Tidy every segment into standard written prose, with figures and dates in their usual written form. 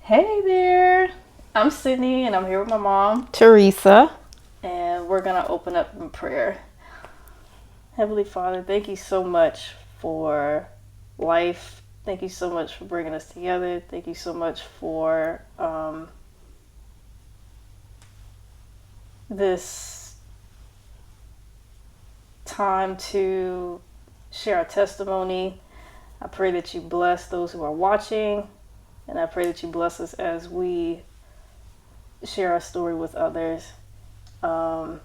Hey there, I'm Sydney and I'm here with my mom, Teresa. and we're going to open up in prayer. Heavenly Father, thank you so much for life. Thank you so much for bringing us together. Thank you so much for this time to share our testimony. I pray that you bless those who are watching, and I pray that you bless us as we share our story with others. Um,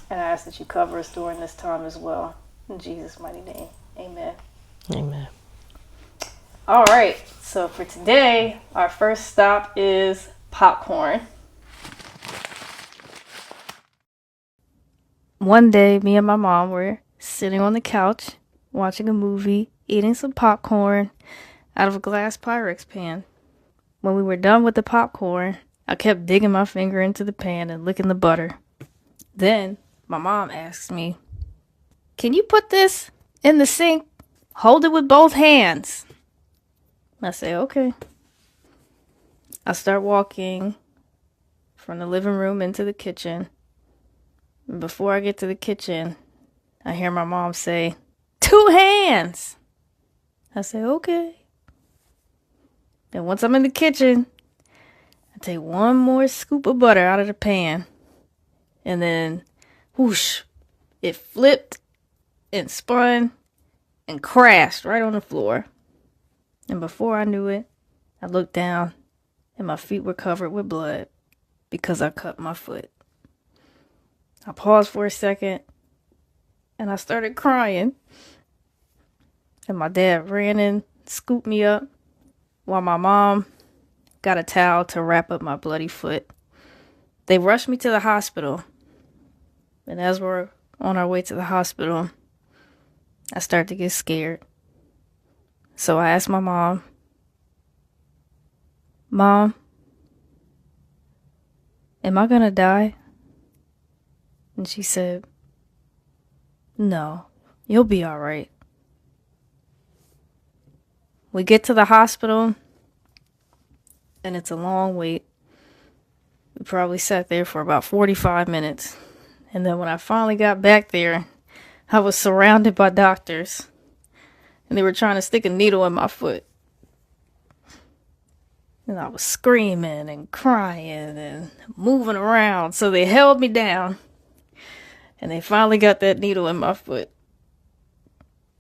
and I ask that you cover us during this time as well. In Jesus' mighty name, amen. Amen. All right, so for today, our first stop is popcorn. One day, me and my mom were sitting on the couch, watching a movie, eating some popcorn out of a glass Pyrex pan. When we were done with the popcorn, I kept digging my finger into the pan and licking the butter. Then, my mom asked me, "Can you put this in the sink? Hold it with both hands." I say, "Okay." I start walking from the living room into the kitchen. Before I get to the kitchen, I hear my mom say, "Two hands." I say, "Okay." Then once I'm in the kitchen, I take one more scoop of butter out of the pan. And then, whoosh, it flipped and spun and crashed right on the floor. And before I knew it, I looked down and my feet were covered with blood because I cut my foot. I paused for a second and I started crying. And my dad ran in, scooped me up, while my mom got a towel to wrap up my bloody foot. They rushed me to the hospital. And as we're on our way to the hospital, I started to get scared. So I asked my mom, "Mom, am I gonna die?" And she said, "No, you'll be all right." We get to the hospital, and it's a long wait. We probably sat there for about 45 minutes. And then when I finally got back there, I was surrounded by doctors. And they were trying to stick a needle in my foot. And I was screaming and crying and moving around. So they held me down. And they finally got that needle in my foot.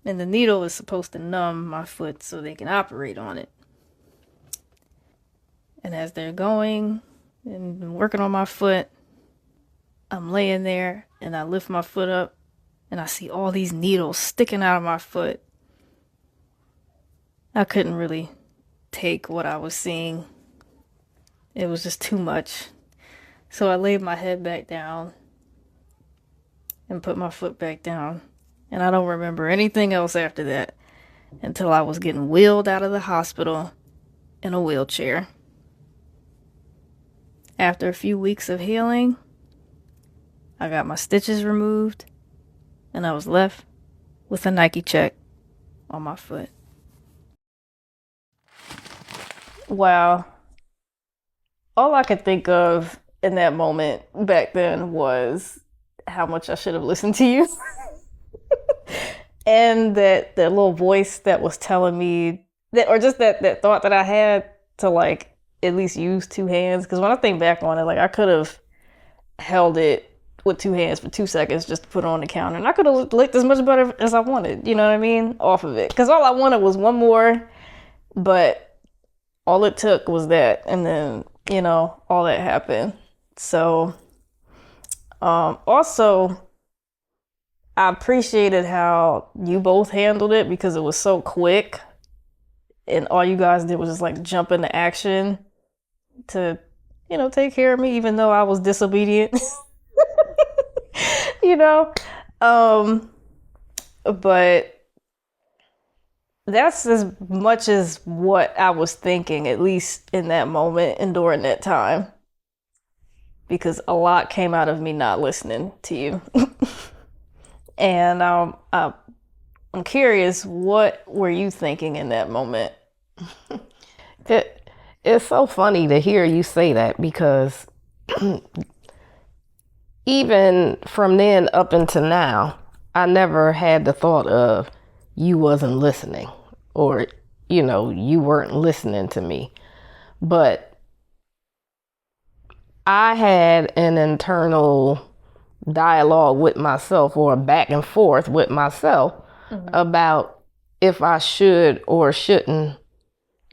And the needle is supposed to numb my foot so they can operate on it. And as they're going and working on my foot, I'm laying there and I lift my foot up and I see all these needles sticking out of my foot. I couldn't really take what I was seeing. It was just too much. So I laid my head back down and put my foot back down. And I don't remember anything else after that until I was getting wheeled out of the hospital in a wheelchair. After a few weeks of healing, I got my stitches removed and I was left with a Nike check on my foot. Wow. All I could think of in that moment back then was how much I should have listened to you. And that little voice that was telling me that, or just that thought that I had to like at least use two hands. Because when I think back on it, like I could have held it with two hands for 2 seconds just to put it on the counter. And I could have licked as much butter as I wanted, you know what I mean? Off of it. Because all I wanted was one more, but all it took was that. And then, all that happened. So, also, I appreciated how you both handled it because it was so quick. And all you guys did was just like jump into action to, take care of me, even though I was disobedient. you know? But that's as much as what I was thinking, at least in that moment and during that time. Because a lot came out of me not listening to you. And I'm curious, what were you thinking in that moment? It's so funny to hear you say that because even from then up until now, I never had the thought of you wasn't listening or, you weren't listening to me. But I had an internal dialogue with myself or a back and forth with myself about if I should or shouldn't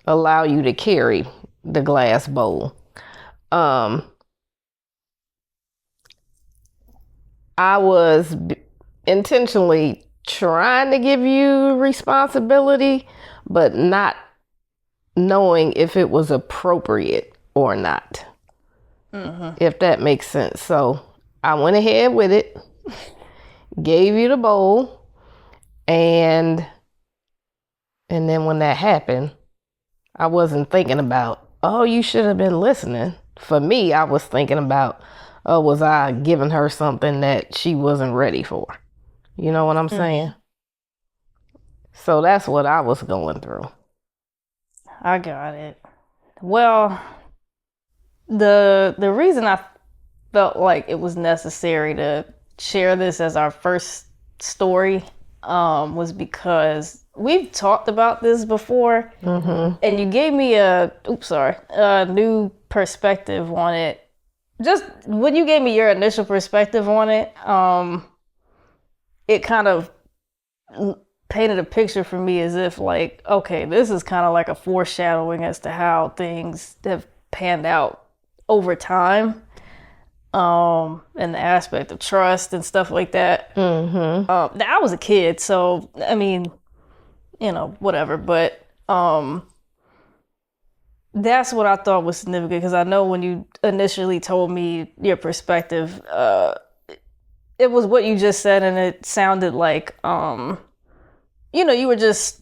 allow you to carry the glass bowl. I was intentionally trying to give you responsibility, but not knowing if it was appropriate or not. If that makes sense. So I went ahead with it, gave you the bowl, and then when that happened, I wasn't thinking about, oh, you should have been listening. For me, I was thinking about, oh, was I giving her something that she wasn't ready for? You know what I'm saying? So that's what I was going through. I got it. Well, the reason I felt like it was necessary to share this as our first story was because we've talked about this before, and you gave me a new perspective on it. Just when you gave me your initial perspective on it, it kind of painted a picture for me as if like, okay, this is kind of like a foreshadowing as to how things have panned out over time, and the aspect of trust and stuff like that. Now, I was a kid, so I mean, whatever, but that's what I thought was significant, because I know when you initially told me your perspective, it was what you just said, and it sounded like you were just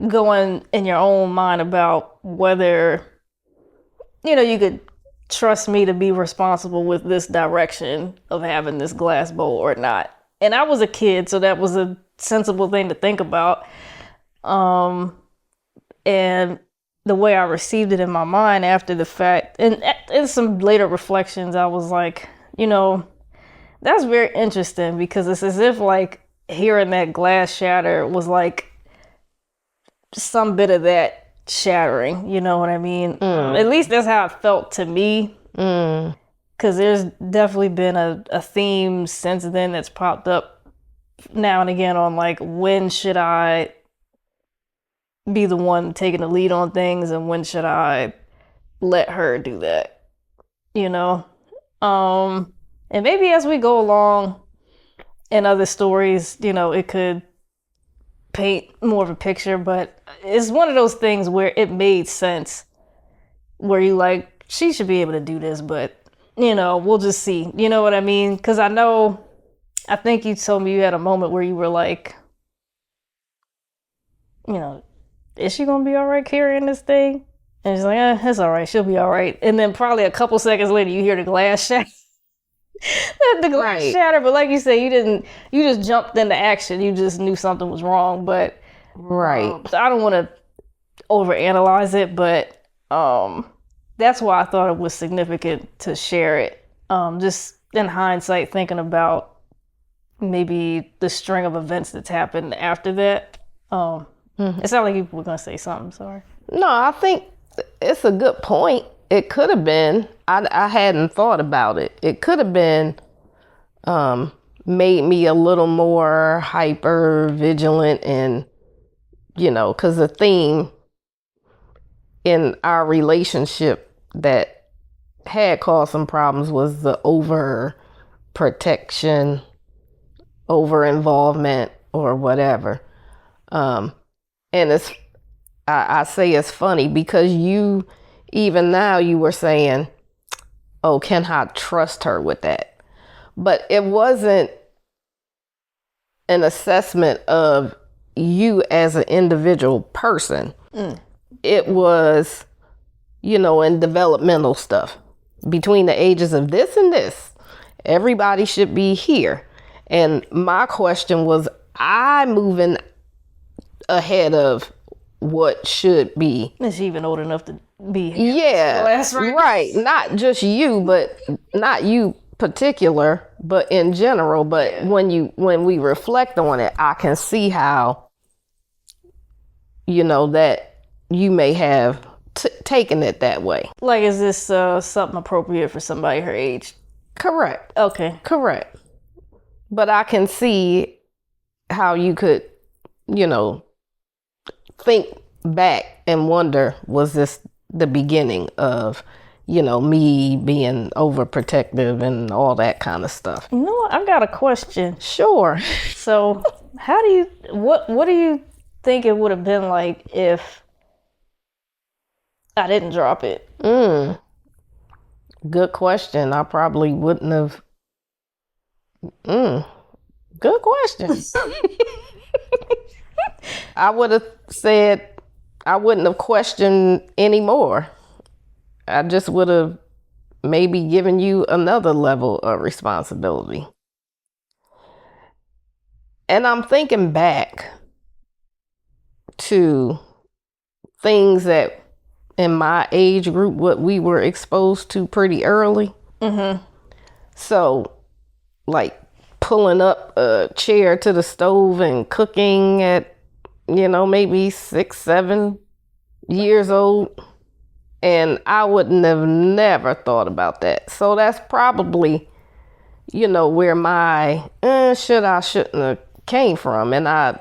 going in your own mind about whether you could trust me to be responsible with this direction of having this glass bowl or not. And I was a kid, so that was a sensible thing to think about. And the way I received it in my mind after the fact, and in some later reflections, I was like, that's very interesting, because it's as if like hearing that glass shatter was like some bit of that shattering, you know what I mean? At least that's how it felt to me. Because there's definitely been a theme since then that's popped up now and again on like, when should I be the one taking the lead on things, and when should I let her do that? And maybe as we go along in other stories, it could paint more of a picture, but it's one of those things where it made sense, where you like, she should be able to do this, but we'll just see, you know what I mean? Because I think you told me you had a moment where you were like, is she gonna be all right carrying this thing? And she's like, it's all right, she'll be all right. And then probably a couple seconds later, you hear the glass shatter. The glass shatter, but like you said, you just jumped into action. You just knew something was wrong. But so I don't want to overanalyze it, but that's why I thought it was significant to share it. Just in hindsight, thinking about maybe the string of events that's happened after that. It sounded like you were going to say something. Sorry. No, I think it's a good point. It could have been, I hadn't thought about it. It could have been made me a little more hyper vigilant, and, because the theme in our relationship that had caused some problems was the over protection, over involvement, or whatever. And I say it's funny because even now you were saying, oh, can I trust her with that? But it wasn't an assessment of you as an individual person. It was, in developmental stuff. Between the ages of this and this, everybody should be here. And my question was, I moving ahead of what should be. Is she even old enough to be Yeah, that's right. Not just you, but not you particular, but in general. But when we reflect on it, I can see how, that you may have taken it that way. Like, is this something appropriate for somebody her age? Correct. Okay. Correct. But I can see how you could, think back and wonder, was this the beginning of, me being overprotective and all that kind of stuff? You know what? I've got a question. Sure. So, what do you think it would have been like if I didn't drop it? Good question. I probably wouldn't have. Good question. I would have said I wouldn't have questioned anymore. I just would have maybe given you another level of responsibility. And I'm thinking back to things that in my age group, what we were exposed to pretty early. So, like pulling up a chair to the stove and cooking at, maybe 6, 7 years old. And I wouldn't have never thought about that. So that's probably, where my shouldn't have came from. And I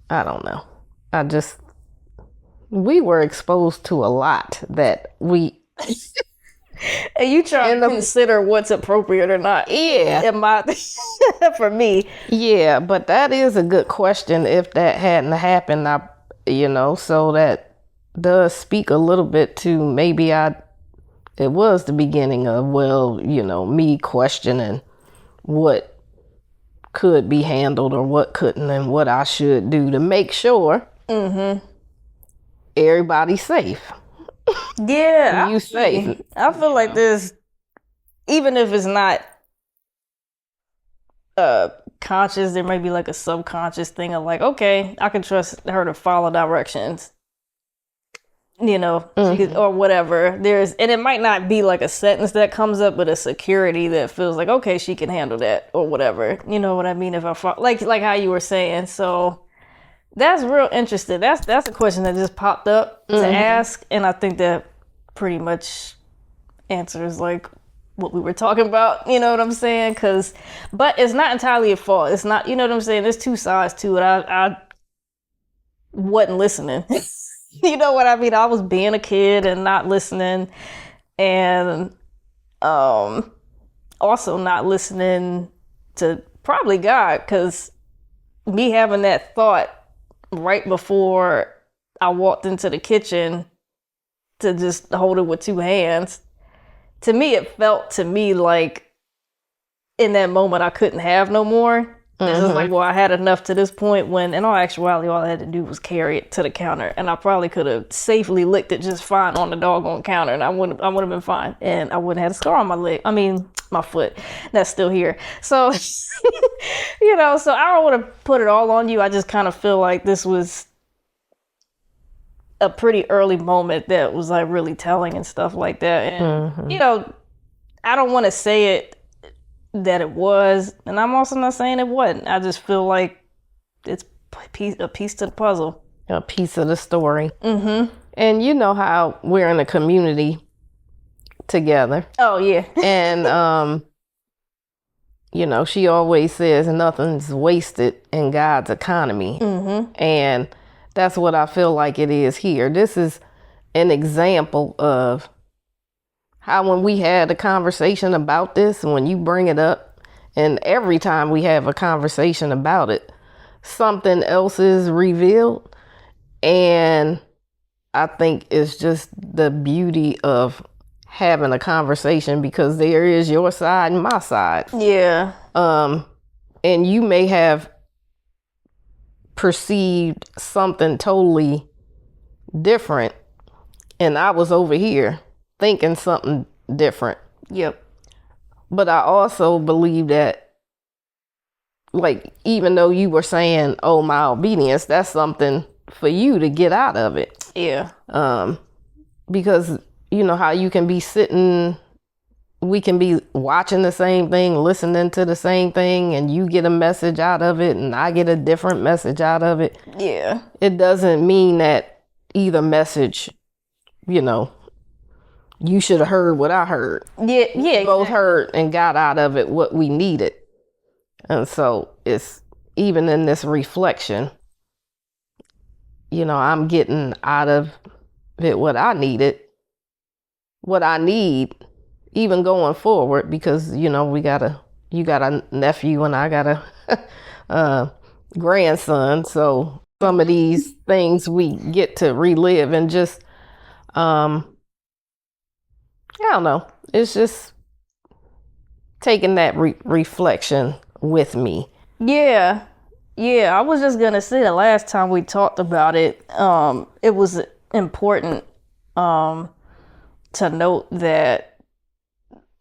don't know. We were exposed to a lot that we... And you try to consider what's appropriate or not. Yeah. For me. Yeah, but that is a good question. If that hadn't happened, so that does speak a little bit to maybe it was the beginning of, me questioning what could be handled or what couldn't and what I should do to make sure everybody's safe. Yeah. You safe. I feel like there's, even if it's not conscious, there may be like a subconscious thing of like, okay, I can trust her to follow directions, or whatever. And it might not be like a sentence that comes up, but a security that feels like, okay, she can handle that or whatever. You know what I mean? If I follow, like how you were saying. So that's real interesting. That's a question that just popped up to ask, and I think that pretty much answers like what we were talking about. You know what I'm saying? But it's not entirely a fault. It's not. You know what I'm saying? There's two sides to it. I wasn't listening. You know what I mean? I was being a kid and not listening, and also not listening to probably God, because me having that thought right before I walked into the kitchen to just hold it with two hands, to me, it felt to me like in that moment I couldn't have no more. It's just like, well, I had enough to this point when, in all actuality, all I had to do was carry it to the counter, and I probably could have safely licked it just fine on the doggone counter, and I would have been fine, and I wouldn't have had a scar on my leg. I mean, my foot. That's still here. So, so I don't want to put it all on you. I just kind of feel like this was a pretty early moment that was like really telling and stuff like that. And, I don't want to say it that it was, and I'm also not saying it wasn't. I just feel like it's a piece to the puzzle, a piece of the story. And you know how we're in a community together. Oh yeah. And she always says nothing's wasted in God's economy. And that's what I feel like it is here. This is an example of how when we had a conversation about this, and when you bring it up, and every time we have a conversation about it, something else is revealed. And I think it's just the beauty of having a conversation, because there is your side and my side. Yeah. And you may have perceived something totally different, and I was over here thinking something different. Yep. But I also believe that, like, even though you were saying, oh, my obedience, that's something for you to get out of it. Yeah. because you know how you can be sitting, we can be watching the same thing, listening to the same thing, and you get a message out of it and I get a different message out of it. Yeah. It doesn't mean that either message, you know, you should have heard what I heard. Yeah. Yeah. Both heard and got out of it what we needed. And so it's even in this reflection, you know, I'm getting out of it what I needed, what I need, even going forward, because, you know, you got a nephew and I got a grandson. So some of these things we get to relive and just, I don't know. It's just taking that reflection with me. Yeah. Yeah. I was just going to say the last time we talked about it, it was important to note that,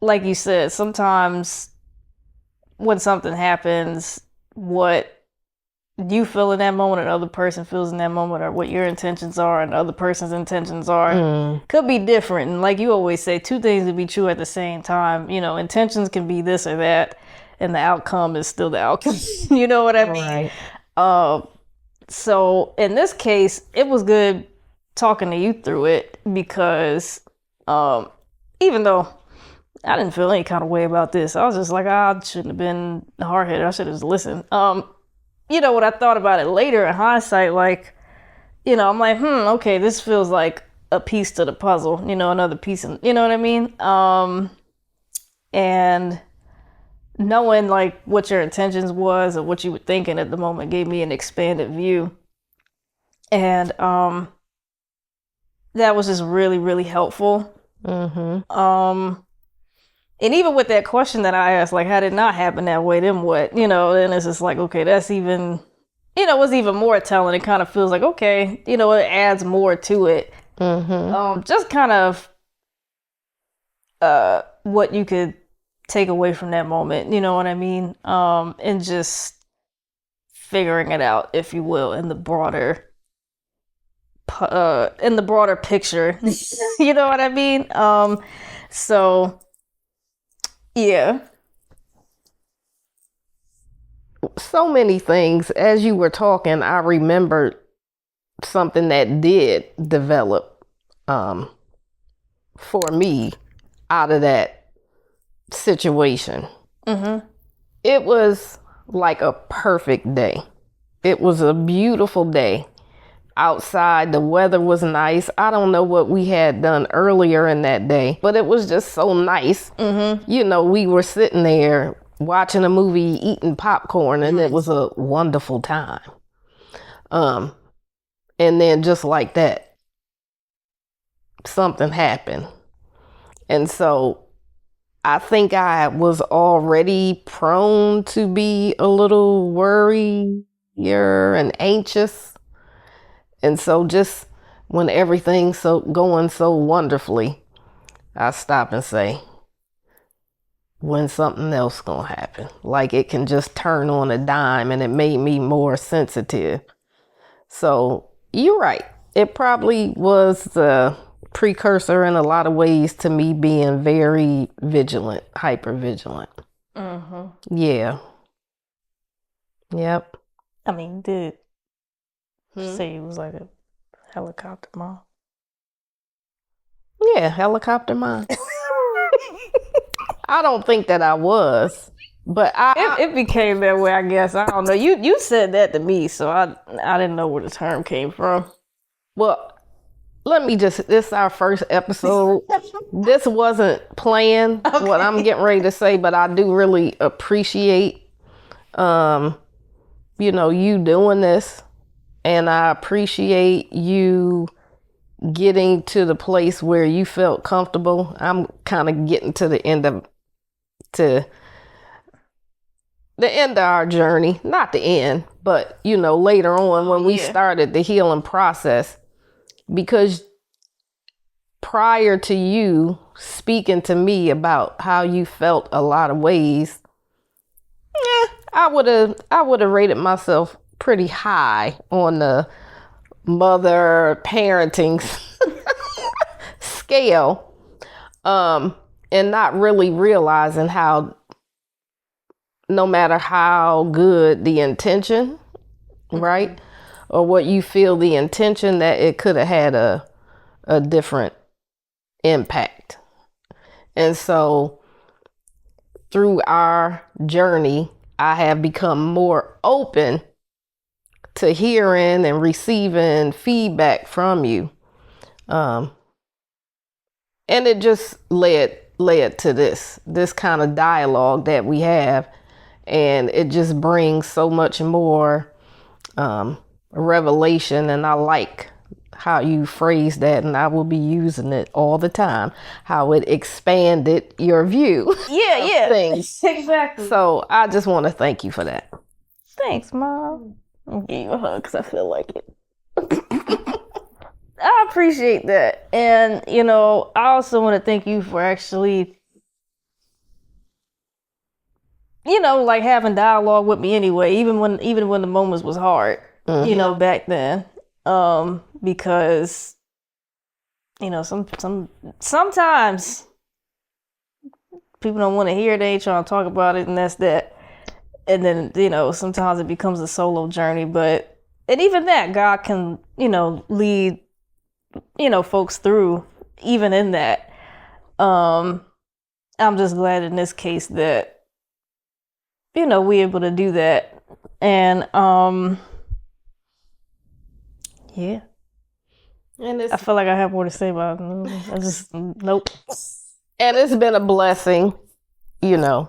like you said, sometimes when something happens, what you feel in that moment and other person feels in that moment, or what your intentions are and the other person's intentions are, could be different. And like you always say, two things can be true at the same time. You know, intentions can be this or that, and the outcome is still the outcome. You know what I mean? Right. So in this case, it was good talking to you through it, because even though I didn't feel any kind of way about this, I was just like, I shouldn't have been hard-headed. I should have just listened. You know, when I thought about it later in hindsight, like, you know, I'm like, okay, this feels like a piece to the puzzle, you know, another piece, you know what I mean? And knowing like what your intentions was or what you were thinking at the moment gave me an expanded view. And that was just really, really helpful. And even with that question that I asked, like, had it not happened that way, then what? You know, then it's just like, okay, that's even, you know, it's even more telling. It kind of feels like, okay, you know, it adds more to it. Just kind of what you could take away from that moment, you know what I mean? And just figuring it out, if you will, in the broader picture. You know what I mean? So yeah. So many things. As you were talking, I remembered something that did develop for me out of that situation. It was like a perfect day. It was a beautiful day. Outside, the weather was nice. I don't know what we had done earlier in that day, but it was just so nice. You know, we were sitting there watching a movie, eating popcorn, and it was a wonderful time. And then just like that, something happened. And so I think I was already prone to be a little worrier and anxious. And so just when everything's going so wonderfully, I stop and say, when something else gonna happen? Like it can just turn on a dime, and it made me more sensitive. So you're right. It probably was the precursor in a lot of ways to me being very vigilant, hyper vigilant. Yeah. Yep. I mean, dude. Say it was like a helicopter mom. Yeah, helicopter mom. I don't think that I was, but it became that way, I guess. I don't know. You said that to me, so I didn't know where the term came from. Well, this is our first episode. This wasn't planned, what I'm getting ready to say, but I do really appreciate, you know, you doing this. And I appreciate you getting to the place where you felt comfortable. I'm kind of getting to the end of our journey. Not the end, but, you know, later on when we started the healing process. Because prior to you speaking to me about how you felt a lot of ways, I would have rated myself pretty high on the mother parenting scale, and not really realizing how, no matter how good the intention, right, or what you feel the intention, that it could have had a different impact. And so through our journey, I have become more open to hearing and receiving feedback from you. And it just led to this kind of dialogue that we have. And it just brings so much more revelation. And I like how you phrase that, and I will be using it all the time, how it expanded your view. Yeah, things. Exactly. So I just want to thank you for that. Thanks, Mom. I'll give you a hug because I feel like it. I appreciate that. And, I also want to thank you for actually, like having dialogue with me anyway, even when the moments was hard, back then. Because, sometimes people don't want to hear it, they ain't trying to talk about it, and that's that. And then, sometimes it becomes a solo journey, and even that, God can, lead, folks through, even in that. I'm just glad in this case that, we able to do that. And, yeah. And I feel like I have more to say about it. I just, nope. And it's been a blessing, because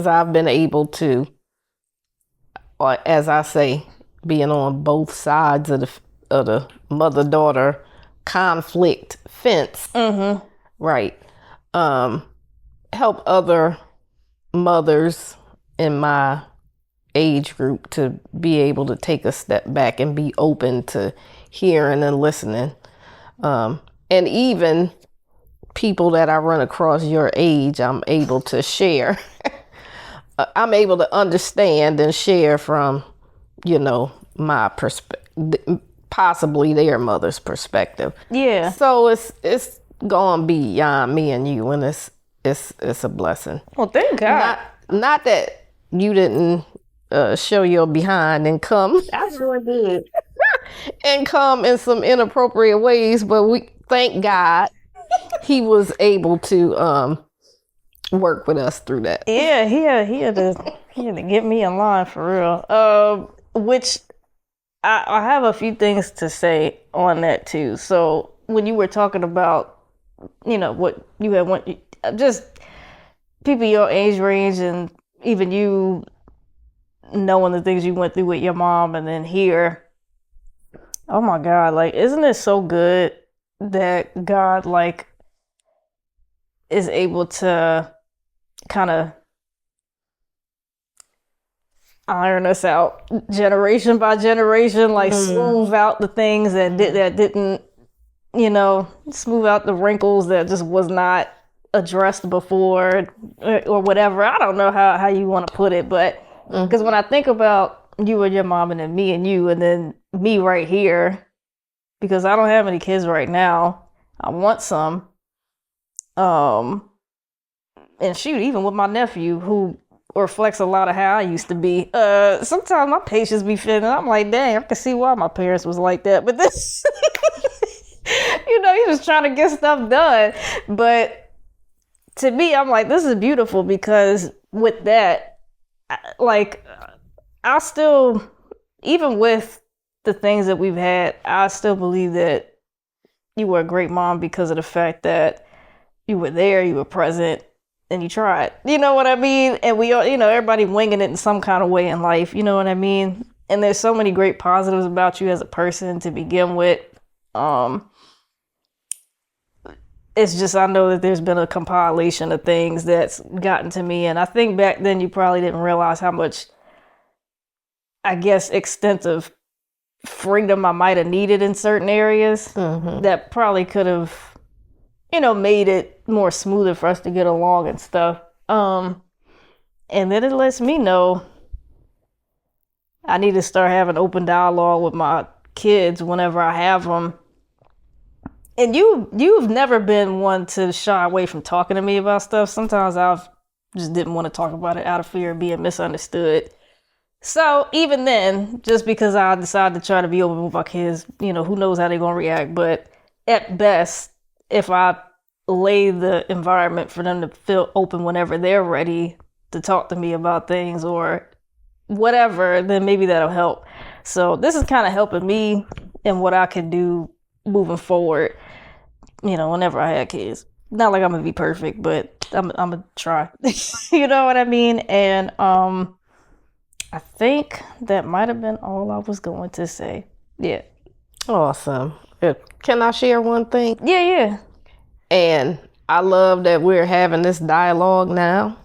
I've been able to, or as I say, being on both sides of the mother-daughter conflict fence, right? Help other mothers in my age group to be able to take a step back and be open to hearing and listening. And even people that I run across your age, I'm able to share. I'm able to understand and share from, my perspective, possibly their mother's perspective. Yeah. So it's going beyond me and you, and it's a blessing. Well, thank God. Not that you didn't show your behind and come. I sure did. And come in some inappropriate ways, but we thank God he was able to work with us through that. Yeah, he had to get me in line for real. Which I have a few things to say on that too. So when you were talking about, what you had just people your age range, and even you knowing the things you went through with your mom, and then here, oh my God, like, isn't it so good that God, like, is able to kind of iron us out generation by generation, like smooth out the things that didn't, smooth out the wrinkles that just was not addressed before, or whatever. I don't know how you want to put it, but because when I think about you and your mom, and then me and you, and then me right here, because I don't have any kids right now, I want some. And shoot, even with my nephew, who reflects a lot of how I used to be, sometimes my patience be fitting. I'm like, dang, I can see why my parents was like that. But this, he was trying to get stuff done. But to me, I'm like, this is beautiful, because with that, I still, even with the things that we've had, I still believe that you were a great mom because of the fact that you were there, you were present, and you tried. You know what I mean? And we all, everybody winging it in some kind of way in life. You know what I mean? And there's so many great positives about you as a person to begin with. It's just, I know that there's been a compilation of things that's gotten to me. And I think back then you probably didn't realize how much, I guess, extensive freedom I might have needed in certain areas that probably could have, made it more smoother for us to get along and stuff. And then it lets me know I need to start having open dialogue with my kids whenever I have them. And you've never been one to shy away from talking to me about stuff. Sometimes I've just didn't want to talk about it out of fear of being misunderstood. So even then, just because I decided to try to be open with my kids, who knows how they're gonna react. But at best, if I lay the environment for them to feel open whenever they're ready to talk to me about things or whatever, then maybe that'll help. So this is kind of helping me in what I can do moving forward, whenever I had kids. Not like I'm gonna be perfect, but I'm gonna try. You know what I mean? And I think that might have been all I was going to say. Yeah. Awesome. Can I share one thing? Yeah. And I love that we're having this dialogue now.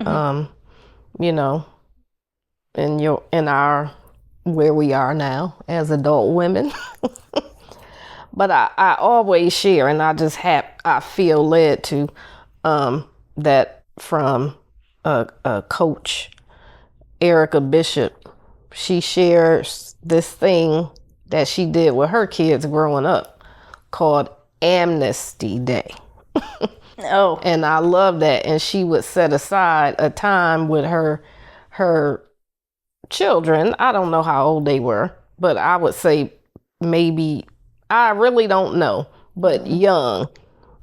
You know, in our where we are now as adult women. But I always share, and I feel led to that from a coach, Erica Bishop. She shares this thing that she did with her kids growing up called Amnesty Day. Oh. And I love that. And she would set aside a time with her children. I don't know how old they were, but I would say maybe, I really don't know, but young,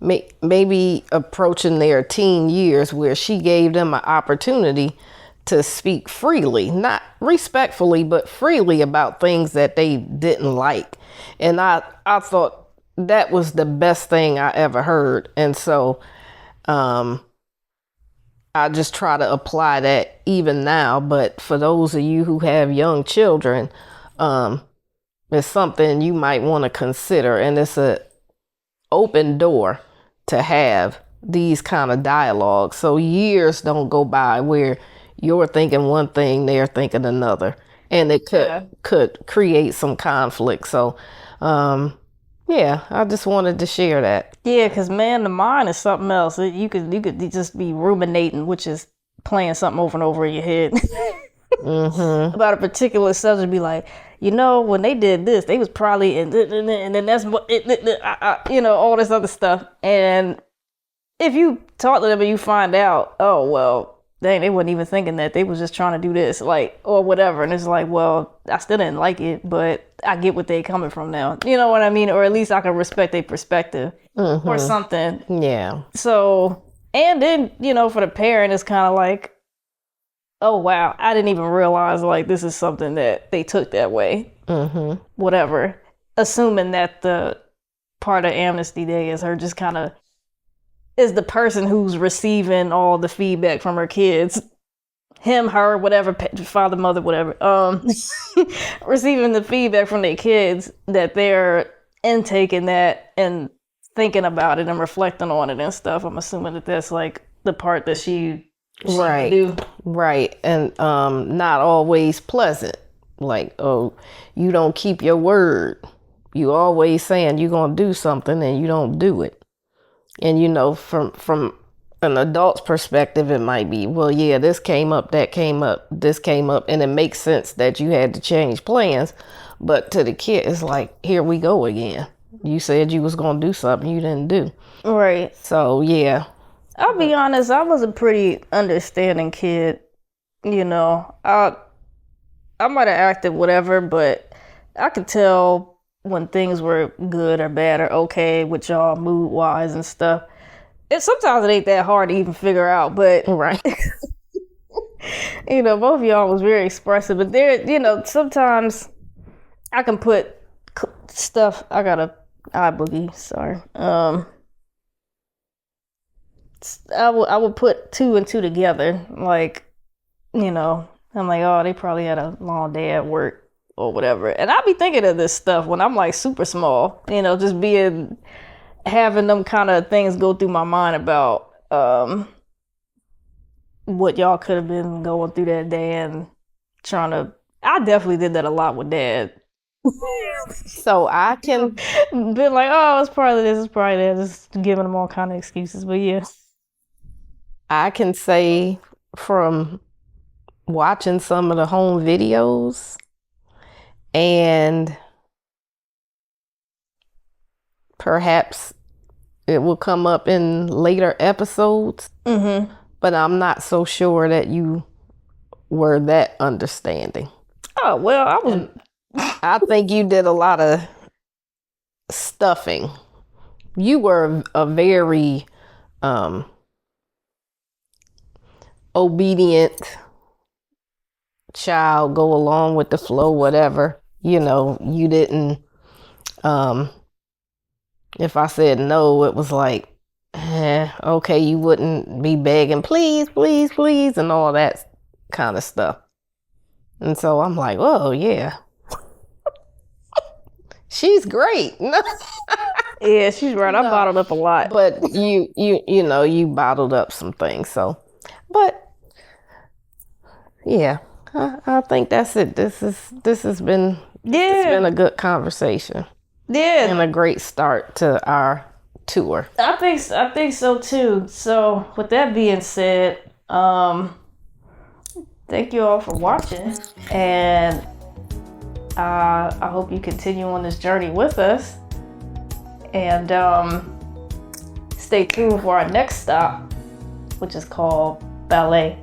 maybe approaching their teen years, where she gave them an opportunity to speak freely, not respectfully, but freely about things that they didn't like. And I thought that was the best thing I ever heard. And so I just try to apply that even now. But for those of you who have young children, it's something you might want to consider. And it's an open door to have these kind of dialogues, so years don't go by where you're thinking one thing, they're thinking another, and it could create some conflict. So I just wanted to share that. Yeah, because man, the mind is something else. You could just be ruminating, which is playing something over and over in your head about a particular subject. Be like, when they did this, they was probably and then that's what all this other stuff. And if you talk to them and you find out, oh well, dang, they wasn't even thinking that, they was just trying to do this, like, or whatever. And it's like, well, I still didn't like it, but I get what they coming from now. You know what I mean? Or at least I can respect their perspective or something. Yeah. So, and then, for the parent, it's kind of like, oh, wow, I didn't even realize, like, this is something that they took that way. Whatever. Assuming that the part of Amnesty Day is her just kind of, is the person who's receiving all the feedback from her kids, him, her, whatever, father, mother, whatever, receiving the feedback from their kids, that they're intaking that and thinking about it and reflecting on it and stuff. I'm assuming that that's like the part that she right do. Right. And not always pleasant. Like, oh, you don't keep your word. You always saying you're gonna do something and you don't do it. And from an adult's perspective, it might be, well, yeah, this came up, that came up, this came up, and it makes sense that you had to change plans. But to the kid, it's like, here we go again. You said you was gonna do something you didn't do. Right. So yeah. I'll be honest, I was a pretty understanding kid. I might have acted whatever, but I could tell when things were good or bad or okay with y'all mood wise and stuff. Sometimes it ain't that hard to even figure out, but right. Both of y'all was very expressive, but there, sometimes I can put stuff. I got a eye boogie. Sorry. I would put two and two together, like, I'm like, oh, they probably had a long day at work or whatever. And I'll be thinking of this stuff when I'm like super small, just having them kind of things go through my mind about what y'all could have been going through that day, and I definitely did that a lot with Dad. So I can been like, oh, it's probably this, it's probably that, just giving them all kind of excuses. But yeah, I can say from watching some of the home videos and perhaps it will come up in later episodes. Mm-hmm. But I'm not so sure that you were that understanding. Oh, well, I was... I think you did a lot of stuffing. You were a very obedient child, go along with the flow, whatever. You know, you didn't, if I said no, it was like, okay, you wouldn't be begging, please, please, please, and all that kind of stuff. And so I'm like, oh, yeah. She's great. Yeah, she's right. I bottled up a lot. But you know, you bottled up some things. So, but yeah, I think that's it. This has been, it's been a good conversation. Yeah. And a great start to our tour. I think so too. So with that being said, thank you all for watching, and I hope you continue on this journey with us, and stay tuned for our next stop, which is called ballet.